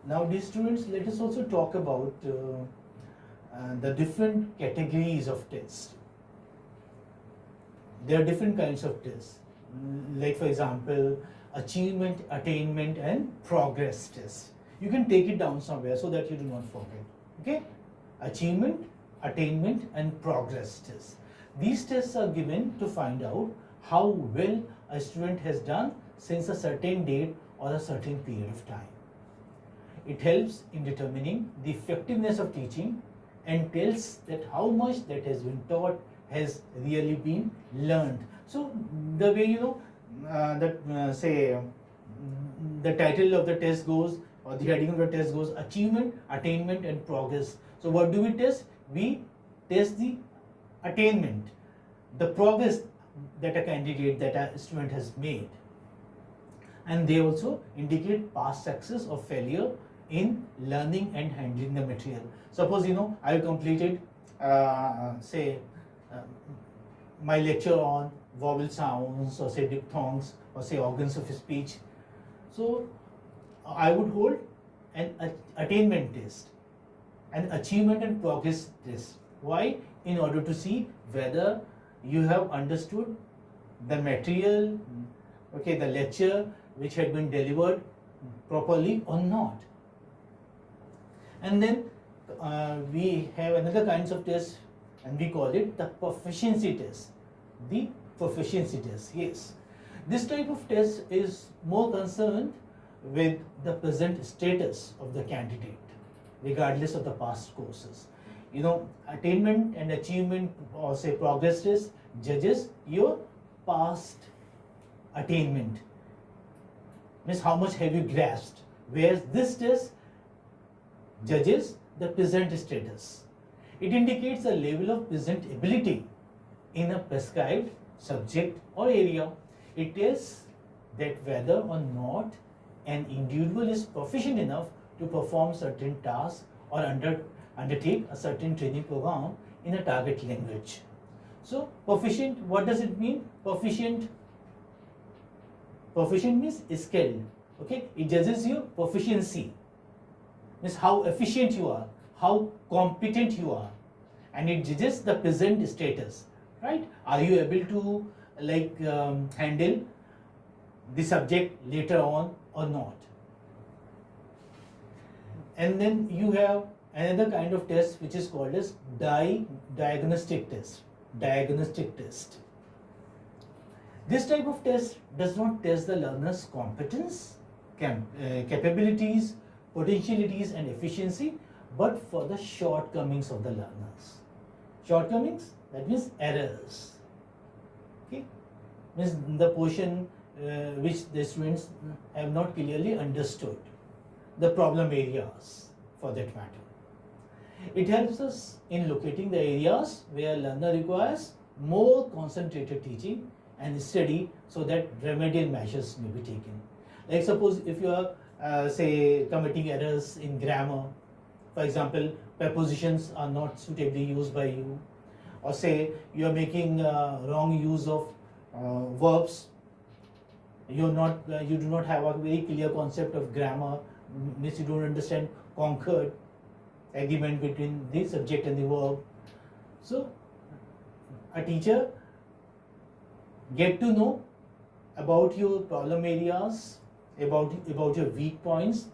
Now, dear students, let us also talk about the different categories of tests. There are different kinds of tests, like for example, achievement, attainment, and progress tests. You can take it down somewhere so that you do not forget. Okay, achievement, attainment, and progress tests. These tests are given to find out how well a student has done since a certain date or a certain period of time. It helps in determining the effectiveness of teaching and tells that how much that has been taught has really been learned. So the way the title of the test goes, or the heading of the test goes, achievement, attainment, and progress. So what do we test? We test the attainment, the progress that a candidate, that a student has made, and they also indicate past success or failure in learning and handling the material. Suppose I completed my lecture on vowel sounds, or say diphthongs, or say organs of speech. So I would hold an attainment test, an achievement and progress test. Why? In order to see whether you have understood the material, okay, the lecture which had been delivered properly or not. And then we have another kinds of test, and we call it the proficiency test. The proficiency test, yes. This type of test is more concerned with the present status of the candidate, regardless of the past courses. Attainment and achievement, or say progress test, judges your past attainment, means how much have you grasped, whereas this test judges the present status. It indicates a level of present ability in a prescribed subject or area. It tells that whether or not an individual is proficient enough to perform certain tasks or undertake a certain training program in a target language. So proficient, what does it mean? Proficient means skilled. Okay, it judges your proficiency, means how efficient you are, how competent you are, and it judges the present status, right? Are you able to handle the subject later on or not? And then you have another kind of test which is called as diagnostic test. Diagnostic test. This type of test does not test the learner's competence, capabilities, potentialities, and efficiency, but for the shortcomings of the learners. Shortcomings, that means errors. Okay, means the portion which the students have not clearly understood, the problem areas for that matter. It helps us in locating the areas where learner requires more concentrated teaching and study, so that remedial measures may be taken. Like suppose if you are say committing errors in grammar, for example, prepositions are not suitably used by you, or say you are making wrong use of verbs, you do not have a very clear concept of grammar, means you don't understand concord, agreement between the subject and the verb. So a teacher get to know about your problem areas, about your weak points.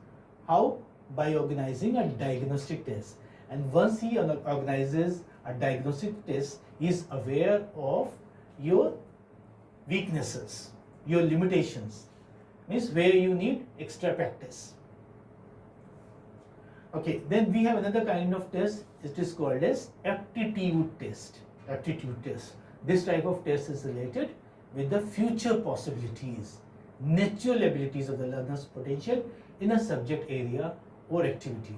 How? By organizing a diagnostic test. And once he organizes a diagnostic test, he is aware of your weaknesses, your limitations, means where you need extra practice. Okay, then we have another kind of test. It is called as aptitude test. Aptitude test. This type of test is related with the future possibilities, natural abilities of the learner's potential in a subject area or activity.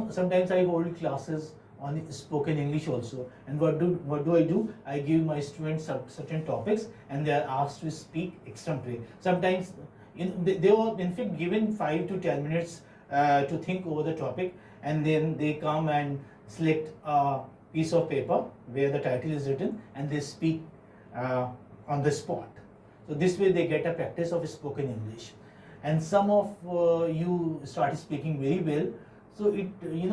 Sometimes I hold classes on spoken English also, and what do I do? I give my students certain topics, and they are asked to speak extempore. Sometimes they were in fact given 5 to 10 minutes to think over the topic, and then they come and select a piece of paper where the title is written, and they speak on the spot. So this way they get a practice of spoken English. and some of you start speaking very well. So it, we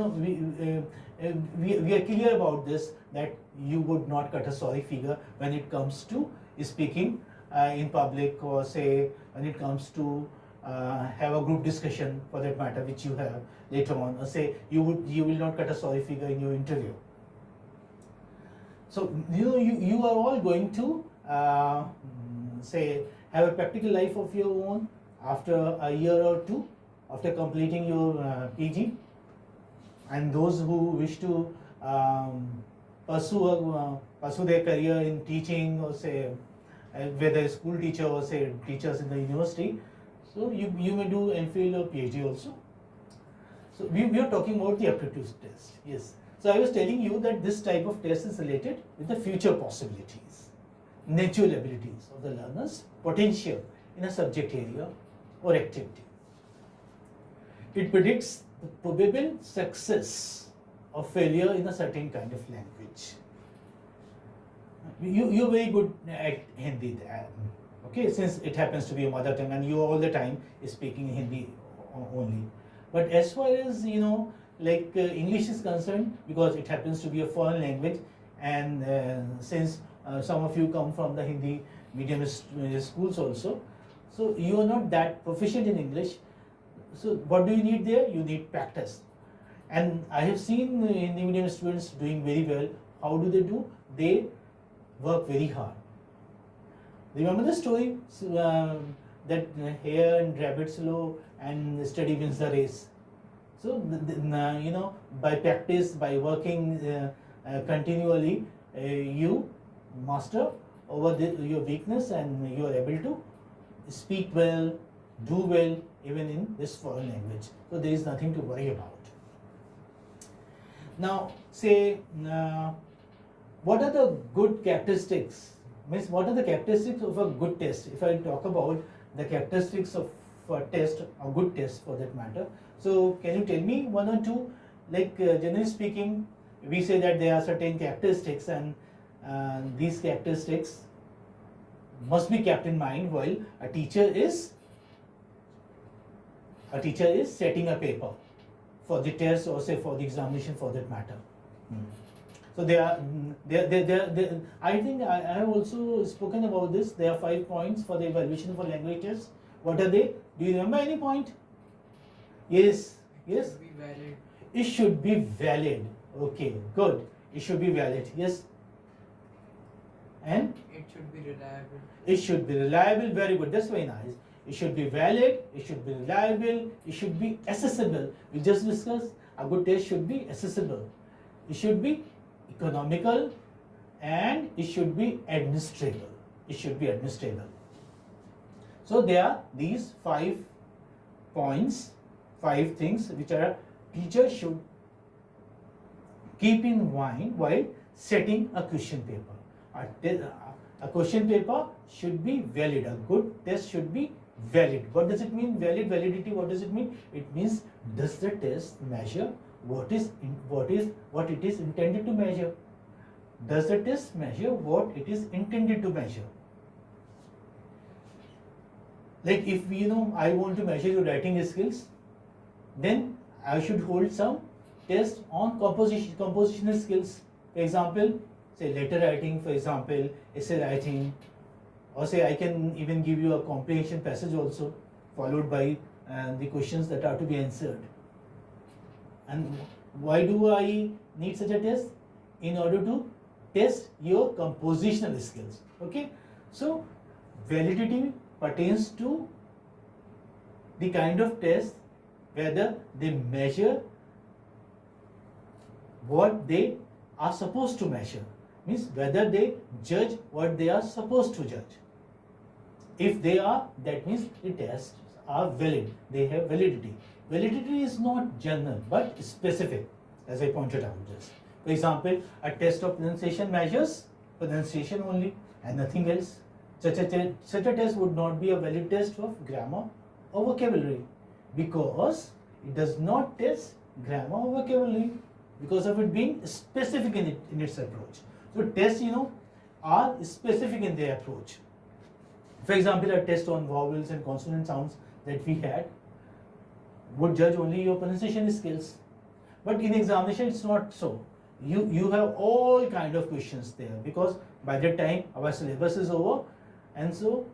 are clear about this, that you would not cut a sorry figure when it comes to speaking in public, or say when it comes to have a group discussion for that matter, which you have later on, or say you will not cut a sorry figure in your interview. So you are all going to say have a practical life of your own after a year or two after completing your PG, and those who wish to pursue their career in teaching, or say whether a school teacher or say teachers in the university, so you may do MPhil or PhD also. So we are talking about the aptitude test. Yes. So I was telling you that this type of test is related with the future possibilities, natural abilities of the learner's potential in a subject area or activity. It predicts the probable success or failure in a certain kind of language. You're very good at Hindi, okay, since it happens to be a mother tongue and you all the time is speaking Hindi only. But as far as English is concerned, because it happens to be a foreign language, and since some of you come from the Hindi medium schools also, so you are not that proficient in English. So what do you need there? You need practice. And I have seen Hindi medium students doing very well. How do they do? They work very hard. Remember the story that hare and rabbit slow and study wins the race. So by practice, by working continually, you master over your weakness, and you are able to speak well, do well even in this foreign language. So there is nothing to worry about. Now say what are the good characteristics? Means what are the characteristics of a good test? If I talk about the characteristics of a test, a good test for that matter. So can you tell me one or two? Generally speaking, we say that there are certain characteristics, and these characteristics must be kept in mind while a teacher is setting a paper for the test, or say for the examination for that matter. So I think I have also spoken about this. There are 5 points for the evaluation for language tests. What are they? Do you remember any point? Yes. Yes. It should be valid. It should be valid. Okay, good. It should be valid. Yes. And it should be reliable. It should be reliable. Very good. That's very nice. It should be valid. It should be reliable. It should be accessible. We just discussed a good test should be accessible. It should be economical, and it should be administrable. It should be administrable. So there are these 5 points, 5 things which a teacher should keep in mind while setting a question paper. A question paper should be valid. A good test should be valid. What does it mean? Valid, validity. What does it mean? It means, does the test measure what it is intended to measure? Does the test measure what it is intended to measure? Like if I want to measure your writing skills, then I should hold some test on compositional skills. For example, say letter writing, for example, essay writing, or say I can even give you a comprehension passage also, followed by the questions that are to be answered. And why do I need such a test? In order to test your compositional skills. Okay, so validity pertains to the kind of test whether they measure what they are supposed to measure, means whether they judge what they are supposed to judge. If they are, that means the tests are valid, they have validity. Validity is not general but specific, as I pointed out just. For example, a test of pronunciation measures pronunciation only and nothing else. Such a test would not be a valid test of grammar or vocabulary, because it does not test grammar or vocabulary because of it being specific in its approach. So tests, are specific in their approach. For example, a test on vowels and consonant sounds that we had would judge only your pronunciation skills. But in examination, it's not so. You have all kind of questions there, because by the time our syllabus is over, and so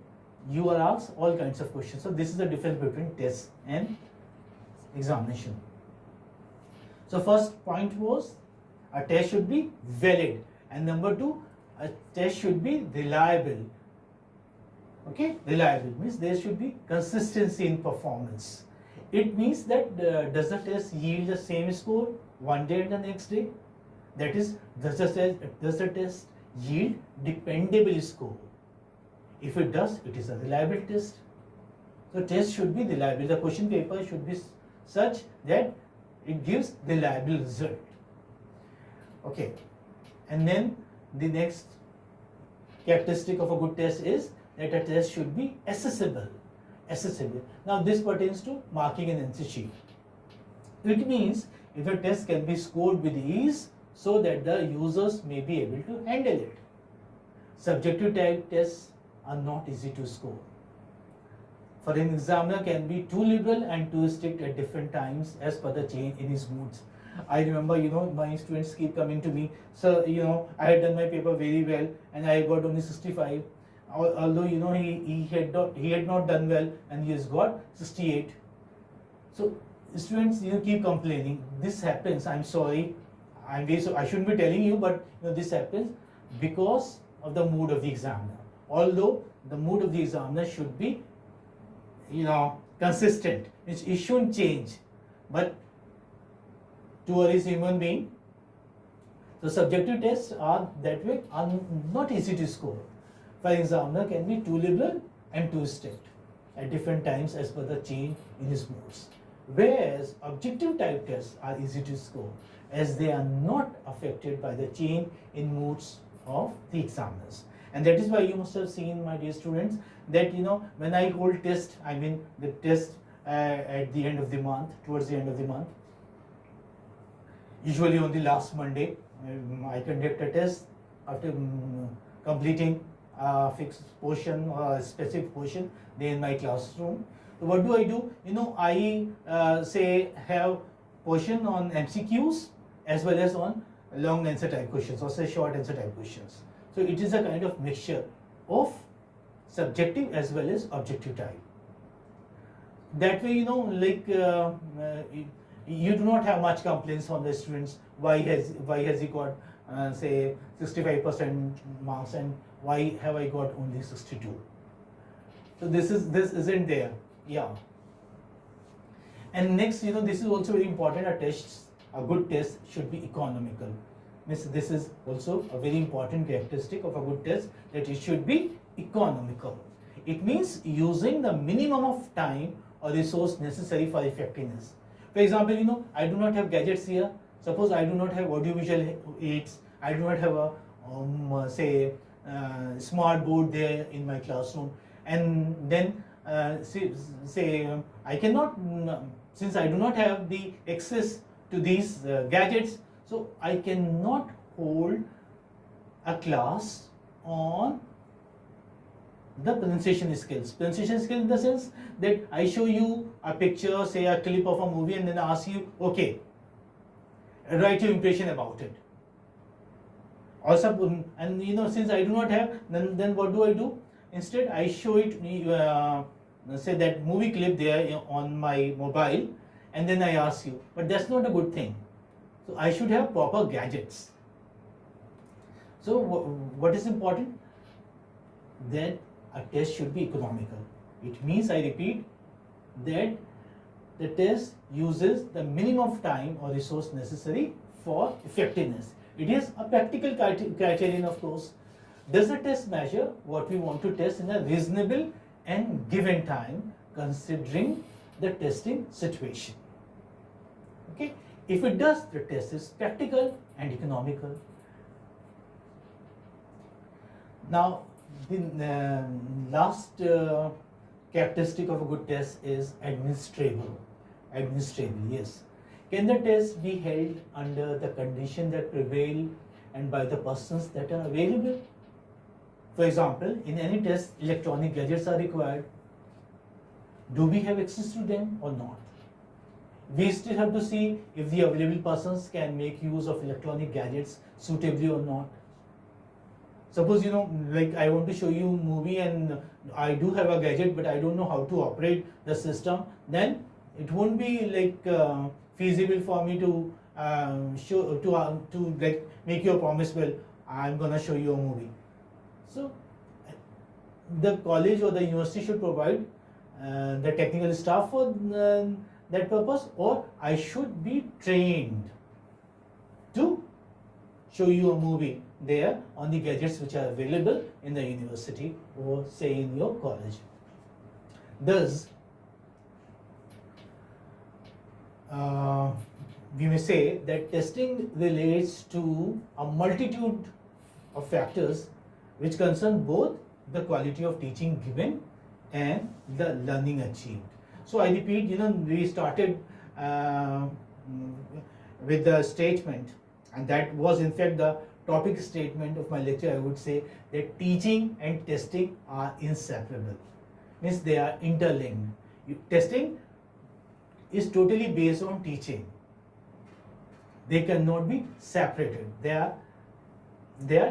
you are asked all kinds of questions. So this is the difference between test and examination. So first point was a test should be valid, and number two, a test should be reliable. Okay, reliable means there should be consistency in performance. It means that does the test yield the same score one day and the next day? That is, does the test yield dependable score? If it does, it is a reliable test. So test should be reliable. The question paper should be such that it gives reliable result. Okay, and then the next characteristic of a good test is that a test should be accessible. Accessible. Now this pertains to marking an answer sheet. It means if a test can be scored with ease so that the users may be able to handle it. Subjective type tests are not easy to score. For an examiner can be too liberal and too strict at different times as per the change in his moods. I remember, my students keep coming to me, sir, I had done my paper very well and I got only 65. Although, he had not done well and he has got 68. So students, keep complaining. This happens. I'm sorry. I shouldn't be telling you, but this happens because of the mood of the examiner. Although the mood of the examiner should be, consistent. It shouldn't change. But towards human being, so subjective tests are that way are not easy to score. For examiner can be too liberal and too strict at different times as per the change in his moods. Whereas objective type tests are easy to score as they are not affected by the change in moods of the examiners. And that is why you must have seen, my dear students, that when I hold test, I mean the test at the end of the month, towards the end of the month, usually on the last Monday, I conduct a test after completing a fixed portion or a specific portion there in my classroom. So what do? I have portion on MCQs as well as on long answer type questions or say short answer type questions. So it is a kind of mixture of subjective as well as objective type. That way, you do not have much complaints from the students. Why has he got say 65% marks and why have I got only 62? So this isn't there. Yeah. And next, this is also very important. A good test should be economical. Means this is also a very important characteristic of a good test, that it should be economical. It means using the minimum of time or resource necessary for effectiveness. For example, I do not have gadgets here. Suppose I do not have audiovisual aids. I do not have a smart board there in my classroom, and then I cannot, since I do not have the access to these gadgets, so I cannot hold a class on the pronunciation skills. Pronunciation skills in the sense that I show you a picture, say a clip of a movie, and then ask you, okay, write your impression about it. Also, and since I do not have, then what do? Instead, I show it, say that movie clip there on my mobile, and then I ask you. But that's not a good thing. So I should have proper gadgets. So what is important? That a test should be economical. It means, I repeat, that the test uses the minimum of time or resource necessary for effectiveness. It is a practical criterion, of course. Does the test measure what we want to test in a reasonable and given time, considering the testing situation? Okay. If it does, the test is practical and economical. Now, the last characteristic of a good test is administrable. Administrable, yes. Can the test be held under the condition that prevail and by the persons that are available? For example, in any test, electronic gadgets are required. Do we have access to them or not? We still have to see if the available persons can make use of electronic gadgets suitably or not. Suppose, like I want to show you a movie and I do have a gadget, but I don't know how to operate the system, then it won't be like feasible for me to like make you a promise, well, I'm gonna show you a movie. So the college or the university should provide the technical staff for that purpose, or I should be trained to show you a movie there on the gadgets which are available in the university or say in your college. Thus, we may say that testing relates to a multitude of factors which concern both the quality of teaching given and the learning achieved. So I repeat, we started with the statement, and that was in fact the topic statement of my lecture. I would say that teaching and testing are inseparable, means they are interlinked. Testing is totally based on teaching. They cannot be separated. They are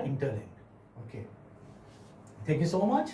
interlinked. Okay. Thank you so much.